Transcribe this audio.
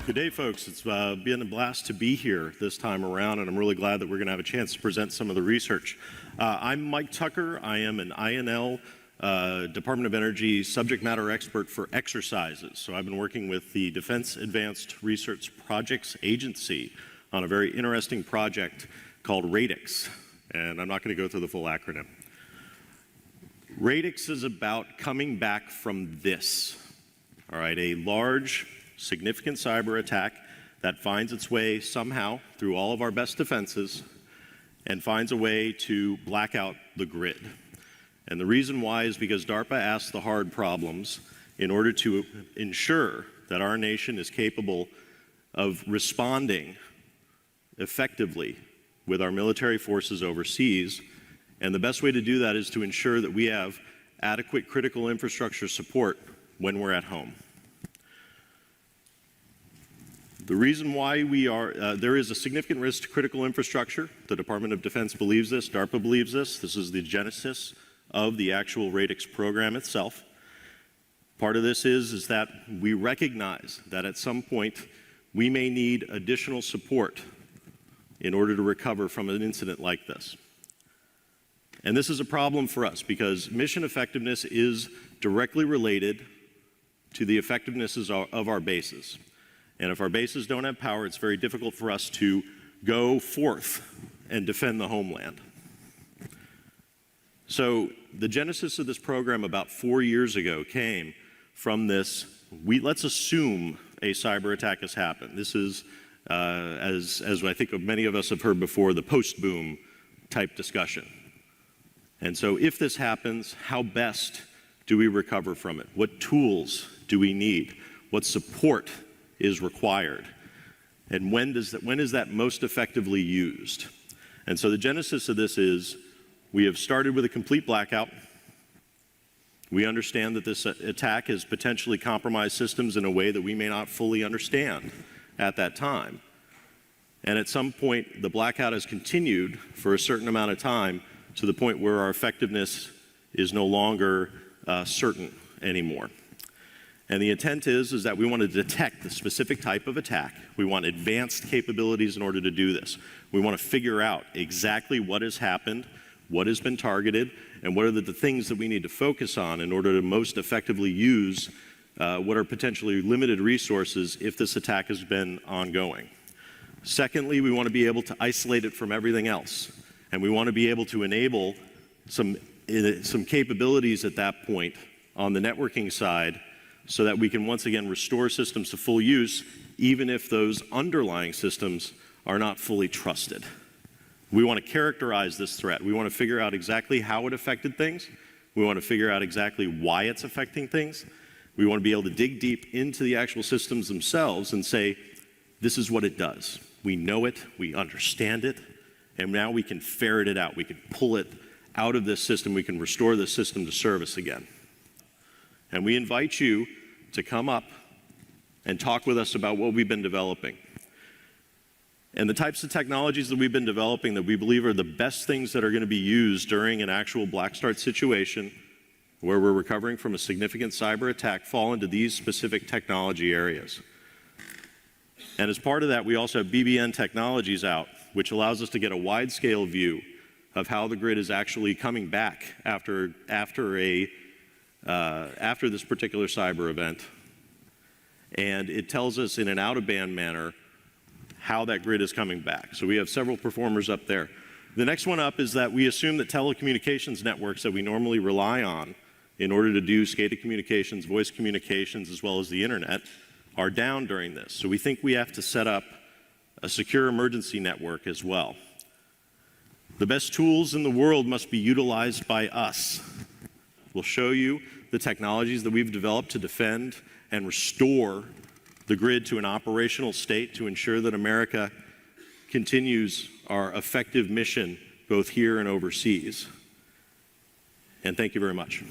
Good day, folks. It's been a blast to be here this time around, and I'm really glad that we're going to have a chance to present some of the research. I'm Mike Tucker. I am an INL Department of Energy subject matter expert for exercises. So I've been working with the Defense Advanced Research Projects Agency on a very interesting project called RADICS, and I'm not going to go through the full acronym. RADICS is about coming back from this, all right, a large, significant cyber attack that finds its way somehow through all of our best defenses and finds a way to black out the grid. And the reason why is because DARPA asked the hard problems in order to ensure that our nation is capable of responding effectively with our military forces overseas. And the best way to do that is to ensure that we have adequate critical infrastructure support when we're at home. The reason why there is a significant risk to critical infrastructure. The Department of Defense believes this, DARPA believes this. This is the genesis of the actual RADICS program itself. Part of this is that we recognize that at some point we may need additional support in order to recover from an incident like this. And this is a problem for us because mission effectiveness is directly related to the effectiveness of our bases. And if our bases don't have power, it's very difficult for us to go forth and defend the homeland. So the genesis of this program about 4 years ago came from this, let's assume a cyber attack has happened. This is, as I think many of us have heard before, the post-boom type discussion. And so if this happens, how best do we recover from it? What tools do we need? What support is required? And when is that most effectively used? And so the genesis of this is we have started with a complete blackout. We understand that this attack has potentially compromised systems in a way that we may not fully understand at that time. And at some point, the blackout has continued for a certain amount of time to the point where our effectiveness is no longer certain anymore. And the intent is that we want to detect the specific type of attack. We want advanced capabilities in order to do this. We want to figure out exactly what has happened, what has been targeted, and what are the things that we need to focus on in order to most effectively use what are potentially limited resources if this attack has been ongoing. Secondly, we want to be able to isolate it from everything else. And we want to be able to enable some capabilities at that point on the networking side so that we can once again restore systems to full use, even if those underlying systems are not fully trusted. We want to characterize this threat. We want to figure out exactly how it affected things. We want to figure out exactly why it's affecting things. We want to be able to dig deep into the actual systems themselves and say, this is what it does. We know it, we understand it, and now we can ferret it out. We can pull it out of this system. We can restore this system to service again. And we invite you to come up and talk with us about what we've been developing. And the types of technologies that we've been developing that we believe are the best things that are going to be used during an actual black start situation where we're recovering from a significant cyber attack fall into these specific technology areas. And as part of that, we also have BBN technologies out, which allows us to get a wide-scale view of how the grid is actually coming back after this particular cyber event. And it tells us in an out-of-band manner how that grid is coming back. So we have several performers up there. The next one up is that we assume that telecommunications networks that we normally rely on in order to do SCADA communications, voice communications, as well as the internet, are down during this. So we think we have to set up a secure emergency network as well. The best tools in the world must be utilized by us. We'll show you the technologies that we've developed to defend and restore the grid to an operational state to ensure that America continues our effective mission both here and overseas. And thank you very much.